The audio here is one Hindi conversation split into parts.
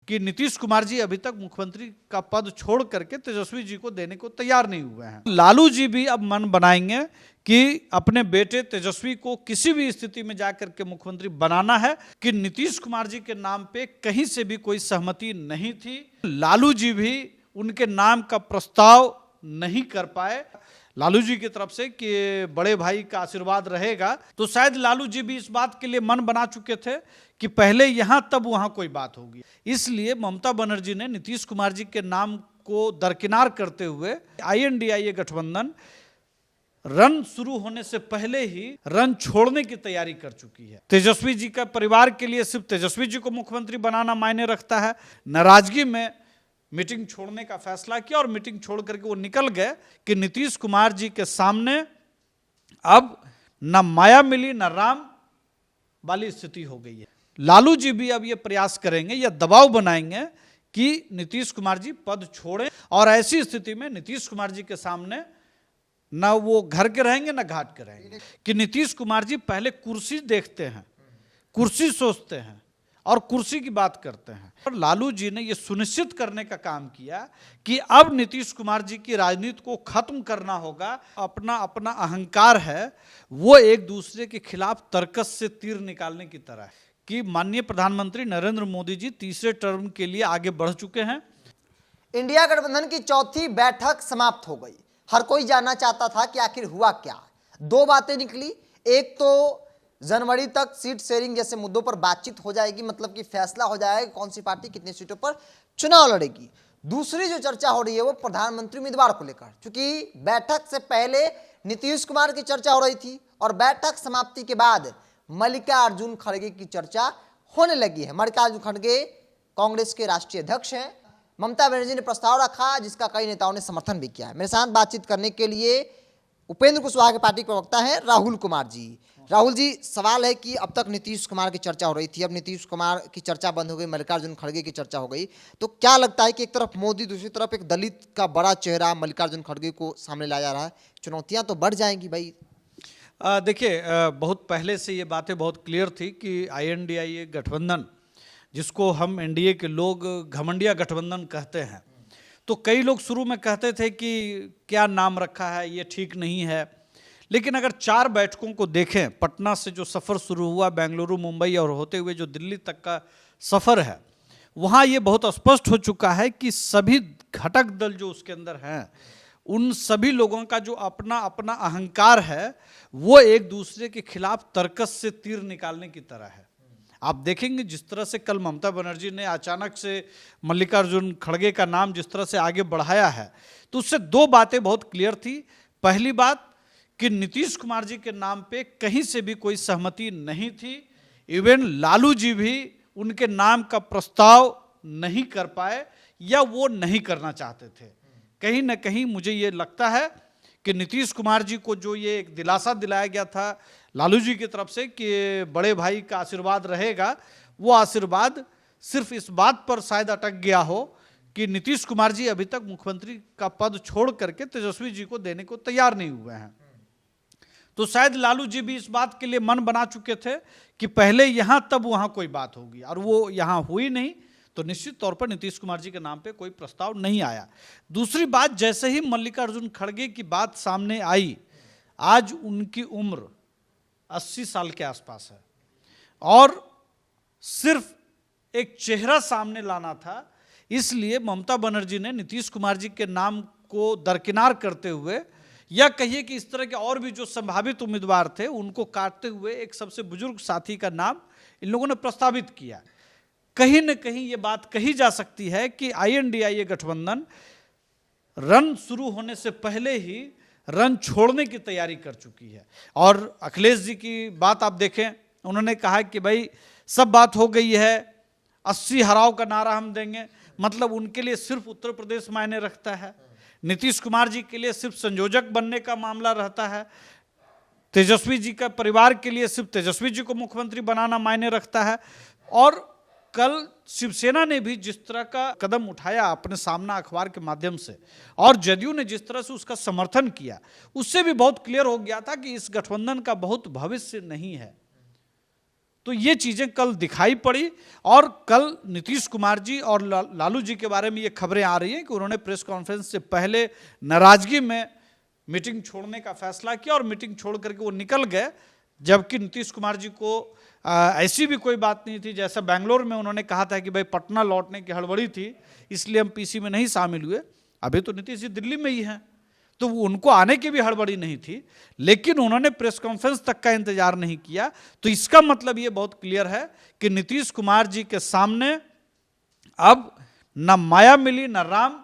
कि नीतीश कुमार जी अभी तक मुख्यमंत्री का पद छोड़ करके तेजस्वी जी को देने को तैयार नहीं हुए हैं। लालू जी भी अब मन बनाएंगे कि अपने बेटे तेजस्वी को किसी भी स्थिति में जाकर के मुख्यमंत्री बनाना है, कि नीतीश कुमार जी के नाम पे कहीं से भी कोई सहमति नहीं थी। लालू जी भी उनके नाम का प्रस्ताव नहीं कर पाए। लालू जी की तरफ से कि बड़े भाई का आशीर्वाद रहेगा, तो शायद लालू जी भी इस बात के लिए मन बना चुके थे कि पहले यहां तब वहां कोई बात होगी। इसलिए ममता बनर्जी ने नीतीश कुमार जी के नाम को दरकिनार करते हुए INDIA गठबंधन रन शुरू होने से पहले ही रन छोड़ने की तैयारी कर चुकी है। तेजस्वी जी का परिवार के लिए सिर्फ तेजस्वी जी को मुख्यमंत्री बनाना मायने रखता है। नाराजगी में मीटिंग छोड़ने का फैसला किया और मीटिंग छोड़ करके वो निकल गए कि नीतीश कुमार जी के सामने अब न माया मिली न राम वाली स्थिति हो गई है। लालू जी भी अब ये प्रयास करेंगे या दबाव बनाएंगे कि नीतीश कुमार जी पद छोड़ें, और ऐसी स्थिति में नीतीश कुमार जी के सामने न वो घर के रहेंगे न घाट के रहेंगे, कि नीतीश कुमार जी पहले कुर्सी देखते हैं, कुर्सी सोचते हैं और कुर्सी की बात करते हैं। और लालू जी ने यह सुनिश्चित करने का काम किया कि अब नीतीश कुमार जी की राजनीति को खत्म करना होगा। अपना अपना अहंकार है, वो एक दूसरे के खिलाफ तर्कस से तीर निकालने की तरह है कि माननीय प्रधानमंत्री नरेंद्र मोदी जी तीसरे टर्म के लिए आगे बढ़ चुके हैं। इंडिया गठबंधन की चौथी बैठक समाप्त हो गई। हर कोई जानना चाहता था कि आखिर हुआ क्या। दो बातें निकली। एक तो जनवरी तक सीट शेयरिंग जैसे मुद्दों पर बातचीत हो जाएगी, मतलब कि फैसला हो जाएगा कि कौन सी पार्टी कितनी सीटों पर चुनाव लड़ेगी। दूसरी जो चर्चा हो रही है वो प्रधानमंत्री उम्मीदवार को लेकर, क्योंकि बैठक से पहले नीतीश कुमार की चर्चा हो रही थी और बैठक समाप्ति के बाद मल्लिकार्जुन खड़गे की चर्चा होने लगी है। मल्लिकार्जुन खड़गे कांग्रेस के राष्ट्रीय अध्यक्ष हैं। ममता बनर्जी ने प्रस्ताव रखा जिसका कई नेताओं ने समर्थन भी किया है। मेरे साथ बातचीत करने के लिए उपेंद्र कुशवाहा के पार्टी के प्रवक्ता हैं राहुल कुमार जी। राहुल जी, सवाल है कि अब तक नीतीश कुमार की चर्चा हो रही थी, अब नीतीश कुमार की चर्चा बंद हो गई, मल्लिकार्जुन खड़गे की चर्चा हो गई, तो क्या लगता है कि एक तरफ मोदी, दूसरी तरफ एक दलित का बड़ा चेहरा मल्लिकार्जुन खड़गे को सामने लाया जा रहा है, चुनौतियां तो बढ़ जाएंगी भाई? देखिए, बहुत पहले से ये बातें बहुत क्लियर थी कि INDIA गठबंधन, जिसको हम एनडीए के लोग घमंडिया गठबंधन कहते हैं, तो कई लोग शुरू में कहते थे कि क्या नाम रखा है, ये ठीक नहीं है। लेकिन अगर 4 बैठकों को देखें, पटना से जो सफ़र शुरू हुआ, बेंगलुरु, मुंबई और होते हुए जो दिल्ली तक का सफ़र है, वहाँ ये बहुत स्पष्ट हो चुका है कि सभी घटक दल जो उसके अंदर हैं, उन सभी लोगों का जो अपना अपना अहंकार है, वो एक दूसरे के खिलाफ तर्कस से तीर निकालने की तरह है। आप देखेंगे जिस तरह से कल ममता बनर्जी ने अचानक से मल्लिकार्जुन खड़गे का नाम जिस तरह से आगे बढ़ाया है, तो उससे 2 बातें बहुत क्लियर थी। पहली बात कि नीतीश कुमार जी के नाम पे कहीं से भी कोई सहमति नहीं थी। इवन लालू जी भी उनके नाम का प्रस्ताव नहीं कर पाए या वो नहीं करना चाहते थे। कहीं ना कहीं मुझे ये लगता है कि नीतीश कुमार जी को जो ये एक दिलासा दिलाया गया था लालू जी की तरफ से कि बड़े भाई का आशीर्वाद रहेगा, वो आशीर्वाद सिर्फ इस बात पर शायद अटक गया हो कि नीतीश कुमार जी अभी तक मुख्यमंत्री का पद छोड़ करके तेजस्वी जी को देने को तैयार नहीं हुए हैं। तो शायद लालू जी भी इस बात के लिए मन बना चुके थे कि पहले यहां तब वहां कोई बात होगी, और वो यहां हुई नहीं, तो निश्चित तौर पर नीतीश कुमार जी के नाम पे कोई प्रस्ताव नहीं आया। दूसरी बात, जैसे ही मल्लिकार्जुन खड़गे की बात सामने आई, आज उनकी उम्र 80 साल के आसपास है और सिर्फ एक चेहरा सामने लाना था, इसलिए ममता बनर्जी ने नीतीश कुमार जी के नाम को दरकिनार करते हुए, या कहिए कि इस तरह के और भी जो संभावित उम्मीदवार थे उनको काटते हुए एक सबसे बुजुर्ग साथी का नाम इन लोगों ने प्रस्तावित किया। कहीं न कहीं ये बात कही जा सकती है कि INDIA गठबंधन रन शुरू होने से पहले ही रन छोड़ने की तैयारी कर चुकी है। और अखिलेश जी की बात आप देखें, उन्होंने कहा कि भाई सब बात हो गई है, 80 हराव का नारा हम देंगे, मतलब उनके लिए सिर्फ उत्तर प्रदेश मायने रखता है। नीतीश कुमार जी के लिए सिर्फ संयोजक बनने का मामला रहता है। तेजस्वी जी का परिवार के लिए सिर्फ तेजस्वी जी को मुख्यमंत्री बनाना मायने रखता है। और कल शिवसेना ने भी जिस तरह का कदम उठाया अपने सामना अखबार के माध्यम से, और जदयू ने जिस तरह से उसका समर्थन किया, उससे भी बहुत क्लियर हो गया था कि इस गठबंधन का बहुत भविष्य नहीं है। तो ये चीज़ें कल दिखाई पड़ी। और कल नीतीश कुमार जी और लालू जी के बारे में ये खबरें आ रही हैं कि उन्होंने प्रेस कॉन्फ्रेंस से पहले नाराजगी में मीटिंग छोड़ने का फैसला किया और मीटिंग छोड़ करके वो निकल गए, जबकि नीतीश कुमार जी को ऐसी भी कोई बात नहीं थी। जैसा बेंगलोर में उन्होंने कहा था कि भाई पटना लौटने की हड़बड़ी थी इसलिए हम पीसी में नहीं शामिल हुए। अभी तो नीतीश जी दिल्ली में ही हैं, तो उनको आने की भी हड़बड़ी नहीं थी, लेकिन उन्होंने प्रेस कॉन्फ्रेंस तक का इंतजार नहीं किया। तो इसका मतलब ये बहुत क्लियर है कि नीतीश कुमार जी के सामने अब न माया मिली न राम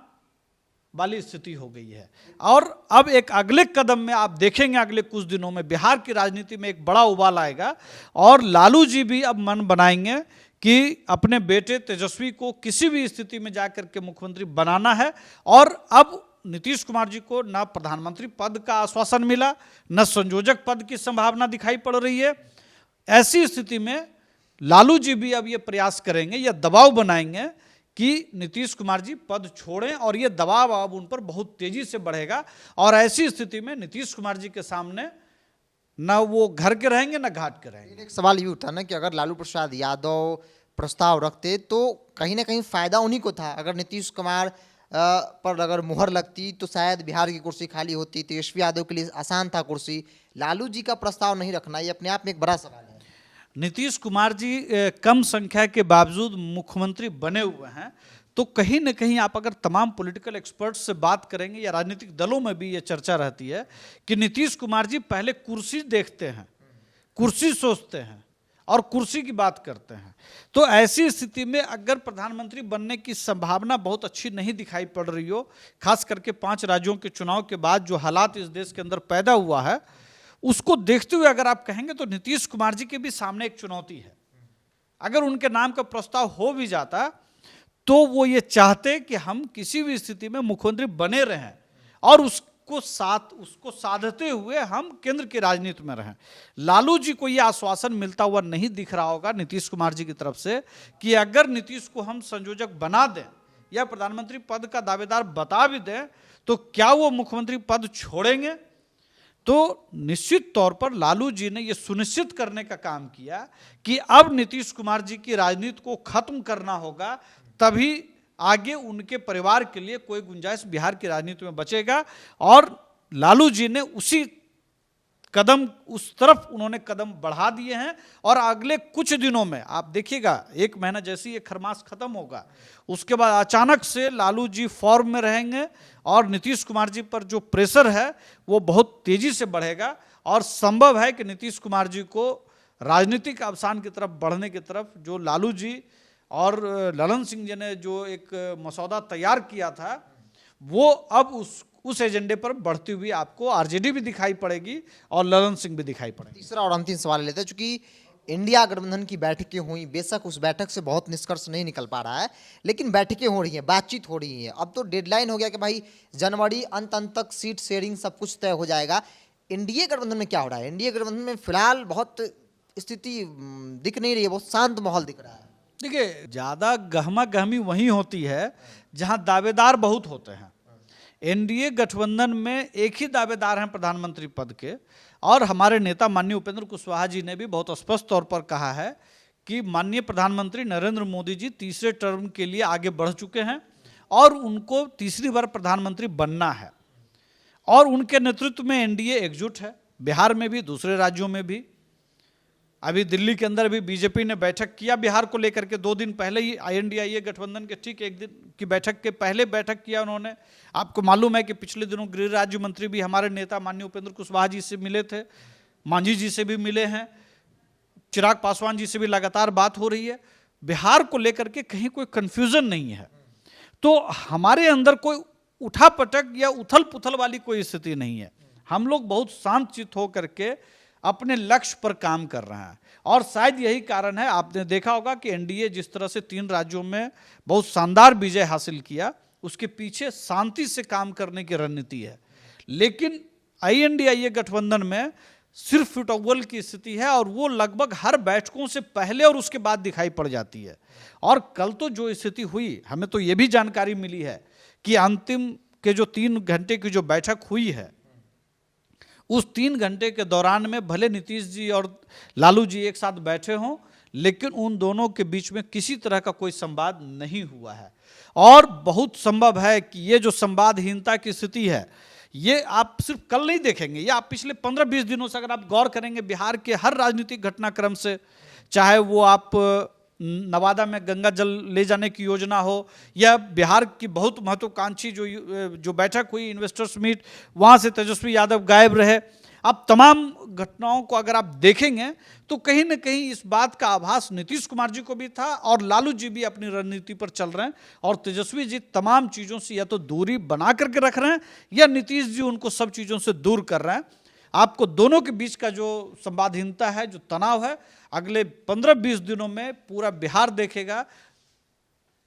वाली स्थिति हो गई है। और अब एक अगले कदम में आप देखेंगे अगले कुछ दिनों में बिहार की राजनीति में एक बड़ा उबाल आएगा और लालू जी भी अब मन बनाएंगे कि अपने बेटे तेजस्वी को किसी भी स्थिति में जाकर के मुख्यमंत्री बनाना है। और अब नीतीश कुमार जी को न प्रधानमंत्री पद का आश्वासन मिला, न संयोजक पद की संभावना दिखाई पड़ रही है। ऐसी स्थिति में लालू जी भी अब ये प्रयास करेंगे या दबाव बनाएंगे कि नीतीश कुमार जी पद छोड़ें, और ये दबाव अब उन पर बहुत तेजी से बढ़ेगा। और ऐसी स्थिति में नीतीश कुमार जी के सामने न वो घर के रहेंगे न घाट के रहेंगे। एक सवाल ये उठा ना कि अगर लालू प्रसाद यादव प्रस्ताव रखते तो कहीं ना कहीं फायदा उन्हीं को था। अगर नीतीश कुमार पर अगर मुहर लगती तो शायद बिहार की कुर्सी खाली होती, तेजस्वी यादव के लिए आसान था कुर्सी। लालू जी का प्रस्ताव नहीं रखना ये अपने आप में एक बड़ा सवाल है। नीतीश कुमार जी कम संख्या के बावजूद मुख्यमंत्री बने हुए हैं, तो कहीं न कहीं आप अगर तमाम पॉलिटिकल एक्सपर्ट्स से बात करेंगे या राजनीतिक दलों में भी ये चर्चा रहती है कि नीतीश कुमार जी पहले कुर्सी देखते हैं, कुर्सी सोचते हैं और कुर्सी की बात करते हैं। तो ऐसी स्थिति में अगर प्रधानमंत्री बनने की संभावना बहुत अच्छी नहीं दिखाई पड़ रही हो, खास करके 5 राज्यों के चुनाव के बाद जो हालात इस देश के अंदर पैदा हुआ है उसको देखते हुए अगर आप कहेंगे तो नीतीश कुमार जी के भी सामने एक चुनौती है। अगर उनके नाम का प्रस्ताव हो भी जाता तो वो ये चाहते कि हम किसी भी स्थिति में मुख्यमंत्री बने रहें और उसको साधते हुए हम केंद्र की राजनीति में रहें। लालू जी को ये आश्वासन मिलता हुआ नहीं दिख रहा होगा नीतीश कुमार जी की तरफ से कि अगर नीतीश को हम संयोजक बना दें या प्रधानमंत्री पद का दावेदार बता भी दें तो क्या वो मुख्यमंत्री पद छोड़ेंगे। तो निश्चित तौर पर लालू जी ने यह सुनिश्चित करने का काम किया कि अब नीतीश कुमार जी की राजनीति को खत्म करना होगा, तभी आगे उनके परिवार के लिए कोई गुंजाइश बिहार की राजनीति में बचेगा। और लालू जी ने उस तरफ उन्होंने कदम बढ़ा दिए हैं। और अगले कुछ दिनों में आप देखिएगा, 1 महीना जैसे ये खरमास खत्म होगा उसके बाद अचानक से लालू जी फॉर्म में रहेंगे और नीतीश कुमार जी पर जो प्रेशर है वो बहुत तेजी से बढ़ेगा। और संभव है कि नीतीश कुमार जी को राजनीतिक अवसान की तरफ बढ़ने की तरफ जो लालू जी और ललन सिंह जी ने जो एक मसौदा तैयार किया था वो अब उस एजेंडे पर बढ़ती हुई आपको आरजेडी भी दिखाई पड़ेगी और ललन सिंह भी दिखाई पड़ेगी। तीसरा और अंतिम सवाल लेते हैं, चूंकि इंडिया गठबंधन की बैठकें हुई, बेशक उस बैठक से बहुत निष्कर्ष नहीं निकल पा रहा है, लेकिन बैठकें हो रही हैं, बातचीत हो रही है। अब तो डेडलाइन हो गया कि भाई जनवरी अंत तक सीट शेयरिंग सब कुछ तय हो जाएगा। एनडीए गठबंधन में क्या हो रहा है? एनडीए गठबंधन में फिलहाल बहुत स्थिति दिख नहीं रही है, बहुत शांत माहौल दिख रहा है। देखिए, ज़्यादा गहमा गहमी वहीं होती है जहां दावेदार बहुत होते हैं। एनडीए गठबंधन में एक ही दावेदार हैं प्रधानमंत्री पद के, और हमारे नेता माननीय उपेंद्र कुशवाहा जी ने भी बहुत स्पष्ट तौर पर कहा है कि माननीय प्रधानमंत्री नरेंद्र मोदी जी तीसरे टर्म के लिए आगे बढ़ चुके हैं और उनको तीसरी बार प्रधानमंत्री बनना है। और उनके नेतृत्व में एनडीए एकजुट है, बिहार में भी, दूसरे राज्यों में भी। अभी दिल्ली के अंदर भी बीजेपी ने बैठक किया बिहार को लेकर के, 2 दिन पहले ही INDIA गठबंधन के ठीक 1 दिन की बैठक के पहले बैठक किया उन्होंने। आपको मालूम है कि पिछले दिनों गृह राज्य मंत्री भी हमारे नेता माननीय उपेंद्र कुशवाहा जी से मिले थे, मांझी जी से भी मिले हैं, चिराग पासवान जी से भी लगातार बात हो रही है। बिहार को लेकर के कहीं कोई कन्फ्यूजन नहीं है। तो हमारे अंदर कोई उठापटक या उथल पुथल वाली कोई स्थिति नहीं है। हम लोग बहुत शांतचित्त होकर के अपने लक्ष्य पर काम कर रहे हैं। और शायद यही कारण है, आपने देखा होगा कि एनडीए जिस तरह से 3 राज्यों में बहुत शानदार विजय हासिल किया, उसके पीछे शांति से काम करने की रणनीति है। लेकिन INDIA गठबंधन में सिर्फ फुटबॉल की स्थिति है और वो लगभग हर बैठकों से पहले और उसके बाद दिखाई पड़ जाती है। और कल तो जो स्थिति हुई, हमें तो ये भी जानकारी मिली है कि अंतिम के जो 3 घंटे की जो बैठक हुई है, उस 3 घंटे के दौरान में भले नीतीश जी और लालू जी एक साथ बैठे हों, लेकिन उन दोनों के बीच में किसी तरह का कोई संवाद नहीं हुआ है। और बहुत संभव है कि ये जो संवादहीनता की स्थिति है, ये आप सिर्फ कल नहीं देखेंगे, ये आप पिछले 15-20 दिनों से अगर आप गौर करेंगे बिहार के हर राजनीतिक घटनाक्रम से, चाहे वो आप नवादा में गंगा जल ले जाने की योजना हो, या बिहार की बहुत महत्वाकांक्षी जो बैठक हुई इन्वेस्टर्स मीट, वहाँ से तेजस्वी यादव गायब रहे, आप तमाम घटनाओं को अगर आप देखेंगे तो कहीं ना कहीं इस बात का आभास नीतीश कुमार जी को भी था, और लालू जी भी अपनी रणनीति पर चल रहे हैं, और तेजस्वी जी तमाम चीज़ों से या तो दूरी बना करके रख रहे हैं या नीतीश जी उनको सब चीज़ों से दूर कर रहे हैं। आपको दोनों के बीच का जो संवादहीनता है, जो तनाव है, अगले 15-20 दिनों में पूरा बिहार देखेगा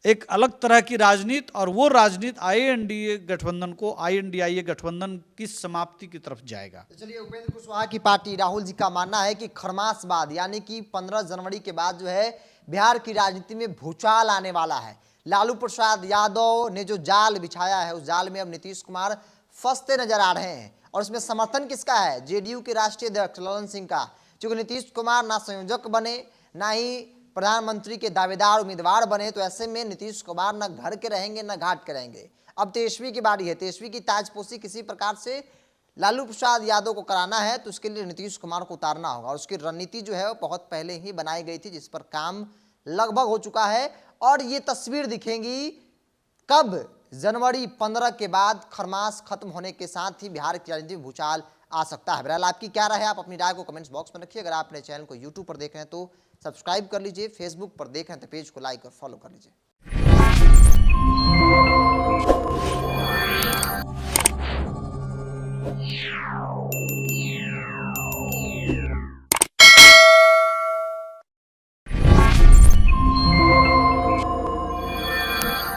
एक अलग तरह की राजनीति, और वो राजनीति आईएनडीए गठबंधन को, आईएनडीआईए गठबंधन की समाप्ति की तरफ जाएगा। तो चलिए, उपेंद्र कुशवाहा की पार्टी राहुल जी का मानना है कि खरमास बाद यानी कि 15 जनवरी के बाद जो है बिहार की राजनीति में भूचाल आने वाला है। लालू प्रसाद यादव ने जो जाल बिछाया है, उस जाल में अब नीतीश कुमार फंसते नजर आ रहे हैं। और इसमें समर्थन किसका है? जेडीयू के राष्ट्रीय अध्यक्ष ललन सिंह का। क्योंकि नीतीश कुमार ना संयोजक बने, ना ही प्रधानमंत्री के दावेदार उम्मीदवार बने, तो ऐसे में नीतीश कुमार ना घर के रहेंगे ना घाट के रहेंगे। अब तेजस्वी की बारी है। तेजस्वी की ताजपोशी किसी प्रकार से लालू प्रसाद यादव को कराना है, तो उसके लिए नीतीश कुमार को उतारना होगा। और उसकी रणनीति जो है वो बहुत पहले ही बनाई गई थी, जिस पर काम लगभग हो चुका है। और ये तस्वीर दिखेंगी कब? जनवरी 15 के बाद खरमास खत्म होने के साथ ही बिहार की राजनीति में भूचाल आ सकता है। बहरहाल आपकी क्या राय है? आप अपनी राय को कमेंट्स बॉक्स में रखिए। अगर आप अपने चैनल को यूट्यूब पर देख रहे हैं तो सब्सक्राइब कर लीजिए, फेसबुक पर देख रहे हैं तो पेज को लाइक और फॉलो कर लीजिए।